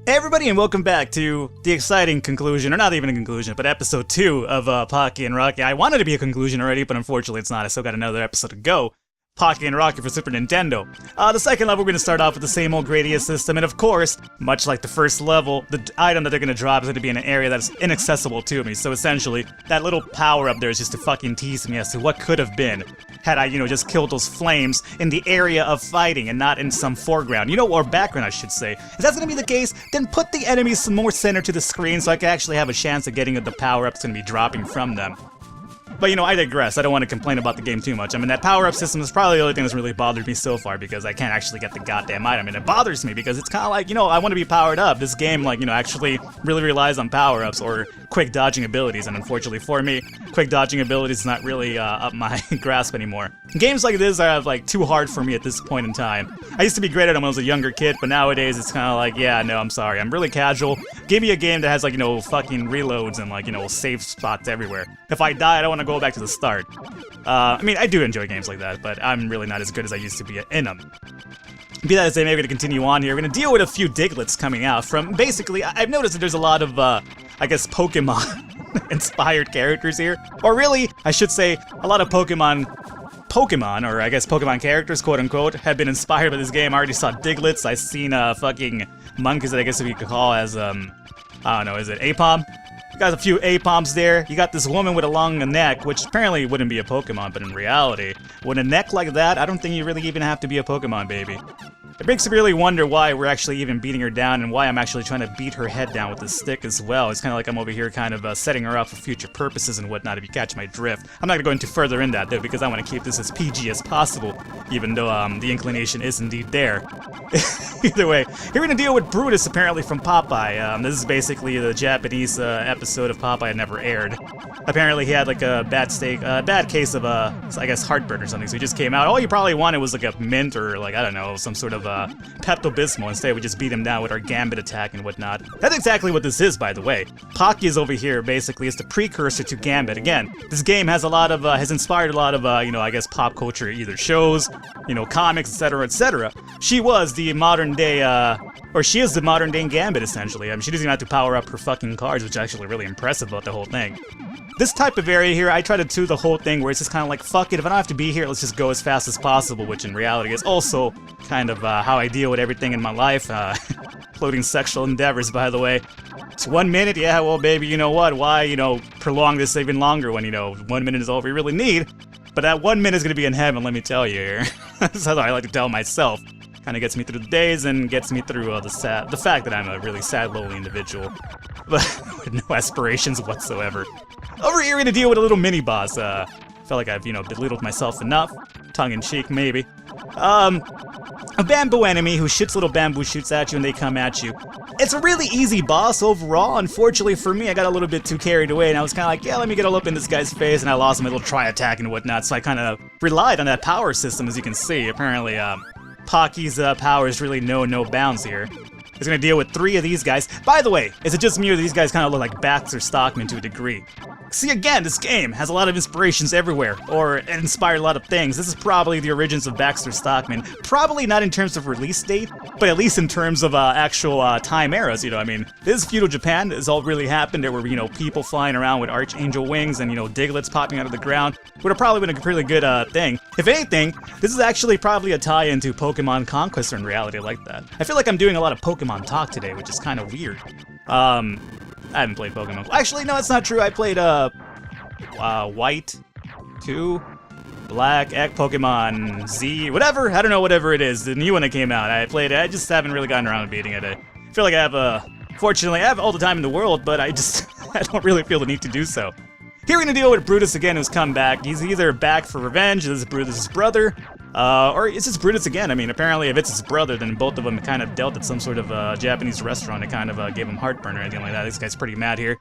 Hey everybody, and welcome back to the exciting conclusion, or not even a conclusion, but episode 2 of Pocky and Rocky. I wanted to be a conclusion already, but unfortunately it's not. I still got another episode to go. Pocky and Rocky for Super Nintendo. The second level, we're going to start off with the same old gradient system, and of course, much like the first level, the item that they're going to drop is going to be in an area that's inaccessible to me. So essentially, that little power up there is just to fucking tease me as to what could have been had I, just killed those flames in the area of fighting and not in some foreground, or background, I should say. If that's going to be the case, then put the enemies some more center to the screen so I can actually have a chance of getting the power-ups going to be dropping from them. But, I digress. I don't want to complain about the game too much. I mean, that power-up system is probably the only thing that's really bothered me so far because I can't actually get the goddamn item. And it bothers me because it's kind of like, I want to be powered up. This game, actually really relies on power-ups or quick dodging abilities. And unfortunately for me, quick dodging abilities is not really up my grasp anymore. Games like this are, too hard for me at this point in time. I used to be great at them when I was a younger kid, but nowadays it's kind of like, yeah, no, I'm sorry. I'm really casual. Give me a game that has, fucking reloads and, save spots everywhere. If I die, I don't want to go back to the start. I do enjoy games like that, but I'm really not as good as I used to be in them. Be that as I may, we're going to continue on here. We're going to deal with a few diglets coming out from, basically, I've noticed that there's a lot of, Pokemon-inspired characters here. Or really, I should say, a lot of Pokemon, or I guess Pokemon characters, quote-unquote, have been inspired by this game. I already saw diglets. I've seen, fucking monkeys that I guess if you could call as, I don't know, is it Apom? You got a few Apoms there. You got this woman with a long neck, which apparently wouldn't be a Pokemon, but in reality, with a neck like that, I don't think you really even have to be a Pokemon, baby. It makes me really wonder why we're actually even beating her down and why I'm actually trying to beat her head down with this stick as well. It's kind of like I'm over here kind of setting her up for future purposes and whatnot, if you catch my drift. I'm not going to go into further in that, though, because I want to keep this as PG as possible, even though the inclination is indeed there. Either way, here we're going to deal with Brutus, apparently from Popeye. This is basically the Japanese episode of Popeye that never aired. Apparently he had like a bad case of, I guess, heartburn or something, so he just came out. All he probably wanted was like a mint or I don't know, some sort of Pepto-Bismol. Instead, we just beat him down with our Gambit attack and whatnot. That's exactly what this is, by the way. Pocky is over here, basically, is the precursor to Gambit. Again, this game has a lot of, has inspired a lot of, I guess, pop culture, either shows, comics, etc., etc. She was the modern day, or she is the modern day Gambit, essentially. I mean, she doesn't even have to power up her fucking cards, which is actually really impressive about the whole thing. This type of area here, I try to do the whole thing where it's just kind of like, fuck it, if I don't have to be here, let's just go as fast as possible, which in reality is also kind of how I deal with everything in my life, including sexual endeavors, by the way. It's 1 minute, yeah, well, baby, you know what, why, prolong this even longer when, 1 minute is all we really need? But that 1 minute is going to be in heaven, let me tell you here. That's how I like to tell myself. Kind of gets me through the days and gets me through the fact that I'm a really sad, lonely individual. But with no aspirations whatsoever. Over here, we're gonna deal with a little mini-boss. Felt like I've, belittled myself enough. Tongue-in-cheek, maybe. A bamboo enemy who shoots little bamboo shoots at you and they come at you. It's a really easy boss overall. Unfortunately for me, I got a little bit too carried away and I was kind of like, yeah, let me get all up in this guy's face, and I lost my little tri-attack and whatnot, so I kind of relied on that power system, as you can see. Apparently, Pocky's power is really no bounds here. He's gonna deal with 3 of these guys. By the way, is it just me or these guys kind of look like Baxter Stockman to a degree? See, again, this game has a lot of inspirations everywhere, or it inspired a lot of things. This is probably the origins of Baxter Stockman. Probably not in terms of release date, but at least in terms of actual time eras, I mean, this is feudal Japan. This all really happened. There were, people flying around with archangel wings and, diglets popping out of the ground. Would have probably been a pretty good thing. If anything, this is actually probably a tie-in to Pokemon Conquest in reality like that. I feel like I'm doing a lot of Pokemon talk today, which is kind of weird. I haven't played Pokemon. Actually, no, that's not true. I played, White 2, Black, X, Pokemon Z, whatever. I don't know, whatever it is. The new one that came out. I played it. I just haven't really gotten around to beating it. I feel like I have, fortunately, I have all the time in the world, but I don't really feel the need to do so. Here we're gonna deal with Brutus again, who's come back. He's either back for revenge, this is Brutus' brother, or it's just Brutus again. I mean, apparently if it's his brother, then both of them kind of dealt at some sort of Japanese restaurant that kind of gave him heartburn or anything like that. This guy's pretty mad here.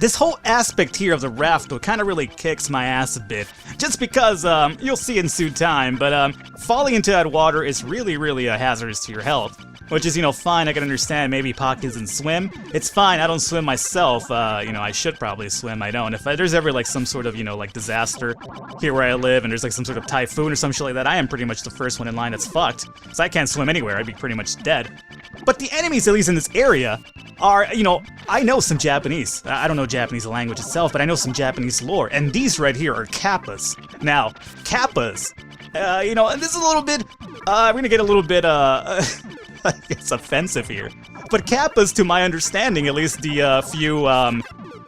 This whole aspect here of the raft, though, kind of really kicks my ass a bit. Just because, you'll see in due time, but falling into that water is really, really hazardous to your health. which is, you know, fine. I can understand maybe Pocky doesn't swim. It's fine. I don't swim myself. You know, I should probably swim. I don't. If there's ever like some sort of, you know, like disaster here where I live, and there's like some sort of typhoon or some shit like that, I am pretty much the first one in line that's fucked. Because I can't swim anywhere. I'd be pretty much dead. But the enemies, at least in this area, are, you know, I know some Japanese. I don't know Japanese language itself, but I know some Japanese lore. And these right here are kappas. Now, kappas, you know, and this is a little bit, we're gonna get a little bit, I guess offensive here. But kappas, to my understanding, at least the few,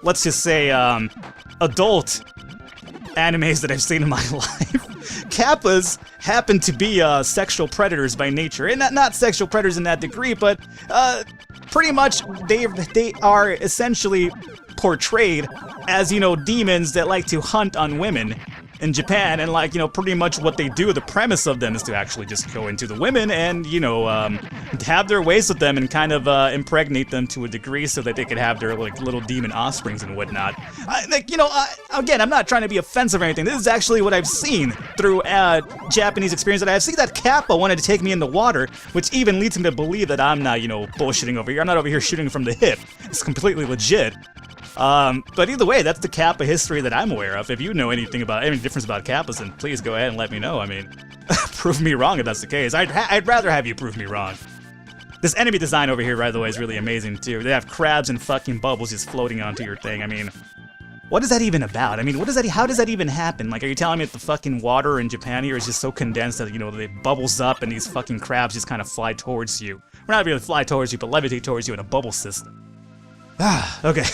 let's just say, adult animes that I've seen in my life, kappas happen to be sexual predators by nature, and not sexual predators in that degree, but pretty much they are essentially portrayed as, you know, demons that like to hunt on women in Japan, and like, you know, pretty much what they do, the premise of them is to actually just go into the women and, you know, have their ways with them and kind of impregnate them to a degree so that they could have their like little demon offsprings and whatnot. Like, you know, again, I'm not trying to be offensive or anything. This is actually what I've seen through Japanese experience that I have. See, that kappa wanted to take me in the water, which even leads me to believe that I'm not, you know, bullshitting over here. I'm not over here shooting from the hip. It's completely legit. But either way, that's the kappa history that I'm aware of. If you know anything about any difference about kappas, then please go ahead and let me know. I mean, prove me wrong if that's the case. I'd rather have you prove me wrong. This enemy design over here, by the way, is really amazing too. They have crabs and fucking bubbles just floating onto your thing. I mean, what is that even about? I mean, what is that? How does that even happen? Like, are you telling me that the fucking water in Japan here is just so condensed that, you know, it bubbles up and these fucking crabs just kind of fly towards you? Well, not really fly towards you, but levitate towards you in a bubble system. Ah, okay.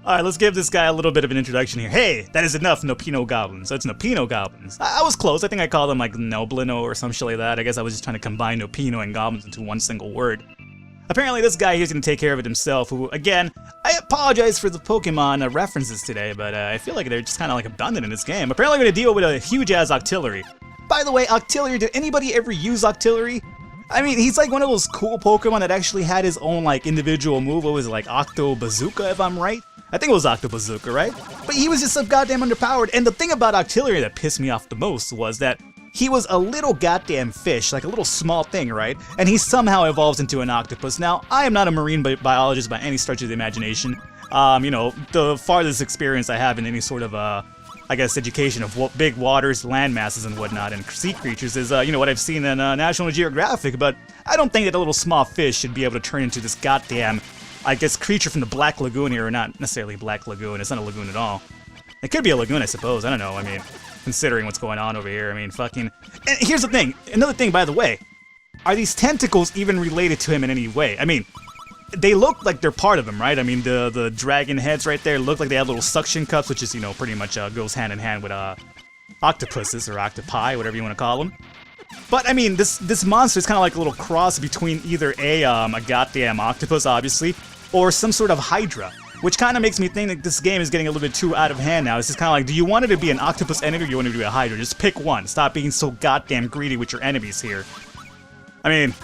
Alright, let's give this guy a little bit of an introduction here. Hey, that is enough Nopino goblins. That's Nopino goblins. I was close. I think I called them like Noblino or some shit like that. I guess I was just trying to combine Nopino and goblins into one single word. Apparently this guy here's gonna take care of it himself, who, again, I apologize for the Pokemon references today, but I feel like they're just kind of like abundant in this game. Apparently we're gonna deal with a huge-ass Octillery. By the way, Octillery, did anybody ever use Octillery? I mean, he's like one of those cool Pokemon that actually had his own, like, individual move. What was it, like, Octo Bazooka, if I'm right? I think it was Octo Bazooka, right? But he was just so goddamn underpowered. And the thing about Octillery that pissed me off the most was that he was a little goddamn fish, like a little small thing, right? And he somehow evolves into an octopus. Now, I am not a marine biologist by any stretch of the imagination. You know, the farthest experience I have in any sort of, I guess, education of big waters, land masses, and whatnot, and sea creatures is, you know, what I've seen in National Geographic, but I don't think that a little small fish should be able to turn into this goddamn, I guess, creature from the Black Lagoon here, or not necessarily Black Lagoon. It's not a lagoon at all. It could be a lagoon, I suppose. I don't know. I mean, considering what's going on over here, I mean, fucking... And here's the thing. Another thing, by the way. Are these tentacles even related to him in any way? I mean, they look like they're part of him, right? I mean, the dragon heads right there look like they have little suction cups, which is, you know, pretty much goes hand in hand with octopuses or octopi, whatever you want to call them. But I mean, this monster is kind of like a little cross between either a goddamn octopus, obviously, or some sort of hydra, which kind of makes me think that this game is getting a little bit too out of hand now. It's just kind of like, do you want it to be an octopus enemy or do you want it to be a hydra? Just pick one. Stop being so goddamn greedy with your enemies here. I mean,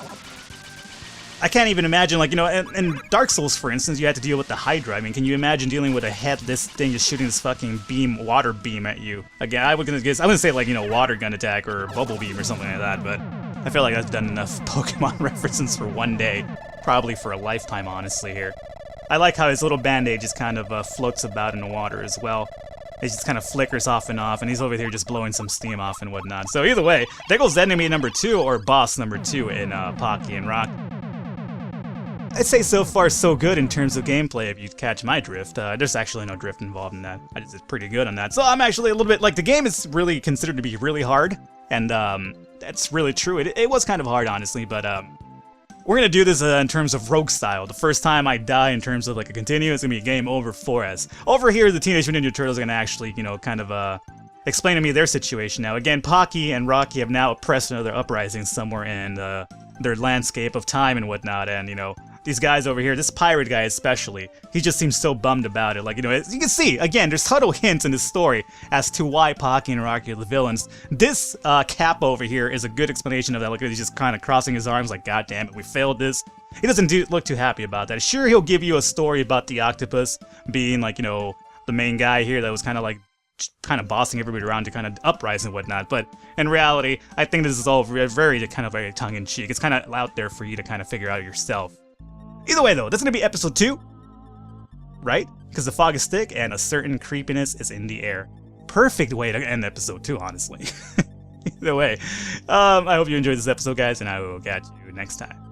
I can't even imagine, like, you know, in Dark Souls, for instance, you had to deal with the Hydra. I mean, can you imagine dealing with a headless thing just shooting this fucking water beam at you? Again, I wouldn't say, like, you know, water gun attack or bubble beam or something like that, but I feel like I've done enough Pokemon references for one day. Probably for a lifetime, honestly, here. I like how his little band-aid just kind of floats about in the water as well. It just kind of flickers off, and he's over here just blowing some steam off and whatnot. So either way, there goes enemy number 2, or boss number 2 in Pocky and Rock. I'd say so far so good in terms of gameplay, if you catch my drift. There's actually no drift involved in that. I just did pretty good on that. So I'm actually a little bit, like, the game is really considered to be really hard, and that's really true. It was kind of hard, honestly, but we're gonna do this in terms of rogue style. The first time I die in terms of like a continue, it's gonna be game over for us. Over here, the Teenage Mutant Ninja Turtles are gonna actually, you know, kind of explain to me their situation now. Again, Pocky and Rocky have now oppressed another uprising somewhere in their landscape of time and whatnot, and, you know, these guys over here, this pirate guy especially, he just seems so bummed about it. Like, you know, as you can see, again, there's subtle hints in this story as to why Pocky and Rocky are the villains. This Cap over here is a good explanation of that. Look at, he's just kind of crossing his arms like, God damn it, we failed this. He doesn't look too happy about that. Sure, he'll give you a story about the octopus being, like, you know, the main guy here that was kind of like kind of bossing everybody around to kind of uprise and whatnot. But in reality, I think this is all very kind of very tongue-in-cheek. It's kind of out there for you to kind of figure out yourself. Either way, though, that's going to be episode 2, right? Because the fog is thick and a certain creepiness is in the air. Perfect way to end episode 2, honestly. Either way, I hope you enjoyed this episode, guys, and I will catch you next time.